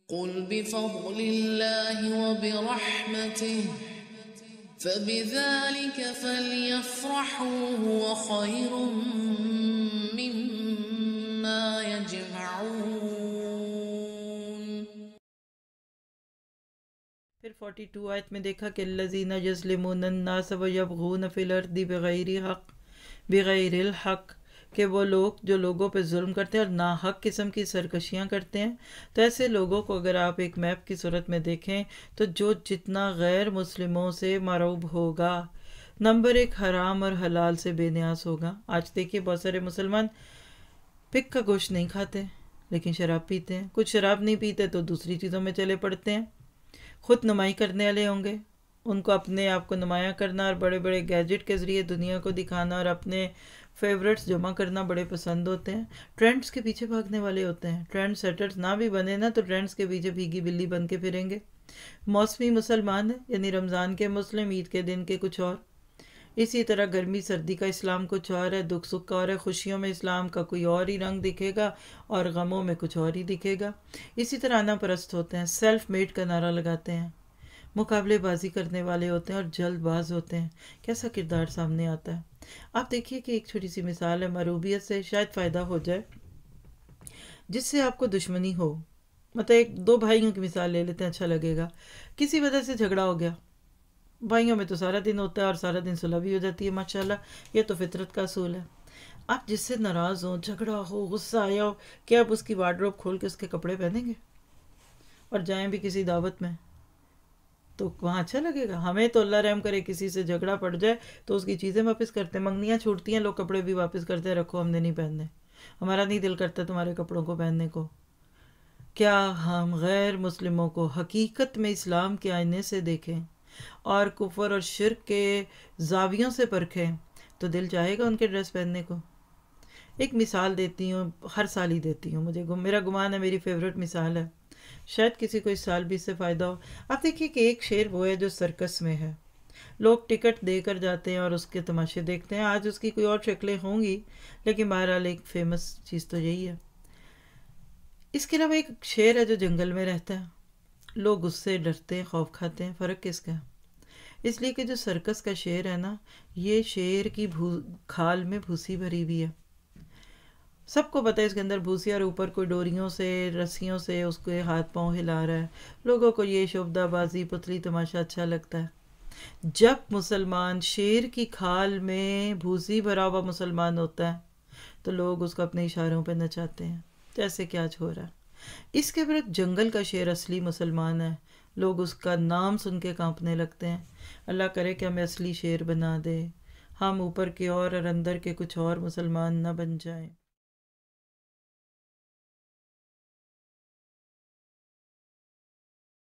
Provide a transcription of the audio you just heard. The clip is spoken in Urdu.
قل بفضل الله وبرحمته فبذلك فليفرحوا هو خير مما يجمعون۔ پھر 42 آیت میں دیکھا کہ الذین یظلمون الناس ویبغون فی الارض بغیر الحق، کہ وہ لوگ جو لوگوں پہ ظلم کرتے ہیں اور ناحق قسم کی سرکشیاں کرتے ہیں۔ تو ایسے لوگوں کو اگر آپ ایک میپ کی صورت میں دیکھیں تو جو جتنا غیر مسلموں سے مرعوب ہوگا، نمبر 1 حرام اور حلال سے بے نیاز ہوگا۔ آج دیکھیے بہت سارے مسلمان پک کا گوشت نہیں کھاتے لیکن شراب پیتے ہیں، کچھ شراب نہیں پیتے تو دوسری چیزوں میں چلے پڑتے ہیں، خود نمائی کرنے والے ہوں گے، ان کو اپنے آپ کو نمایاں کرنا اور بڑے بڑے گیجٹ کے ذریعے دنیا کو دکھانا اور اپنے فیورٹس جمع کرنا بڑے پسند ہوتے ہیں، ٹرینڈز کے پیچھے بھاگنے والے ہوتے ہیں، ٹرینڈ سیٹرز نہ بھی بنے نا تو ٹرینڈز کے پیچھے بھیگی بلی بن کے پھریں گے۔ موسمی مسلمان ہیں، یعنی رمضان کے مسلم، عید کے دن کے کچھ اور، اسی طرح گرمی سردی کا اسلام کچھ اور ہے، دکھ سکھ کا اور ہے، خوشیوں میں اسلام کا کوئی اور ہی رنگ دکھے گا اور غموں میں کچھ اور ہی دکھے گا۔ اسی طرح انا پرست ہوتے ہیں، سیلف میڈ کا نعرہ لگاتے ہیں، مقابلے بازی کرنے والے ہوتے ہیں اور جلد باز ہوتے ہیں۔ کیسا کردار سامنے آتا ہے؟ آپ دیکھیے کہ ایک چھوٹی سی مثال ہے، معروبیت سے شاید فائدہ ہو جائے، جس سے آپ کو دشمنی ہو، مطلب ایک دو بھائیوں کی مثال لے لیتے ہیں، اچھا لگے گا۔ کسی وجہ سے جھگڑا ہو گیا، بھائیوں میں تو سارا دن ہوتا ہے اور سارا دن صلح بھی ہو جاتی ہے ماشاءاللہ، یہ تو فطرت کا اصول ہے۔ آپ جس سے ناراض ہوں، جھگڑا ہو، غصہ آیا ہو، کیا آپ اس کی وارڈروب کھول کے اس کے کپڑے پہنیں گے اور جائیں بھی کسی دعوت میں تو وہاں اچھا لگے گا؟ ہمیں تو اللہ رحم کرے کسی سے جھگڑا پڑ جائے تو اس کی چیزیں واپس کرتے ہیں، منگنیاں چھوٹتی ہیں، لوگ کپڑے بھی واپس کرتے ہیں، رکھو ہم نے نہیں پہننے، ہمارا نہیں دل کرتا تمہارے کپڑوں کو پہننے کو۔ کیا ہم غیر مسلموں کو حقیقت میں اسلام کے آئینے سے دیکھیں اور کفر اور شرک کے زاویوں سے پرکھیں تو دل چاہے گا ان کے ڈریس پہننے کو؟ ایک مثال دیتی ہوں، ہر سال ہی دیتی ہوں، میرا گمان ہے میری فیوریٹ مثال ہے، شاید کسی کو اس سال بھی اس سے فائدہ ہو۔ آپ دیکھیے کہ ایک شیر وہ ہے جو سرکس میں ہے، لوگ ٹکٹ دے کر جاتے ہیں اور اس کے تماشے دیکھتے ہیں، آج اس کی کوئی اور شکلیں ہوں گی لیکن بہرحال ایک فیمس چیز تو یہی ہے۔ اس کے علاوہ ایک شیر ہے جو جنگل میں رہتا ہے، لوگ اس سے ڈرتے ہیں، خوف کھاتے ہیں، فرق کس کا ہے؟ اس لیے کہ جو سرکس کا شیر ہے نا، یہ شیر کی کھال میں بھوسی بھری بھی ہے، سب کو پتہ ہے اس کے اندر بھوسی، اور اوپر کوئی ڈوریوں سے رسیوں سے اس کے ہاتھ پاؤں ہلا رہا ہے، لوگوں کو یہ شعبدہ بازی پتلی تماشا اچھا لگتا ہے۔ جب مسلمان شیر کی کھال میں بھوسی بھرا ہوا مسلمان ہوتا ہے تو لوگ اس کو اپنے اشاروں پہ نچاتے ہیں، جیسے کہ آج ہو رہا ہے۔ اس کے برعکس جنگل کا شیر اصلی مسلمان ہے، لوگ اس کا نام سن کے کانپنے لگتے ہیں۔ اللہ کرے کہ ہمیں اصلی شیر بنا دے، ہم اوپر کے اور اندر کے کچھ اور مسلمان نہ بن جائیں۔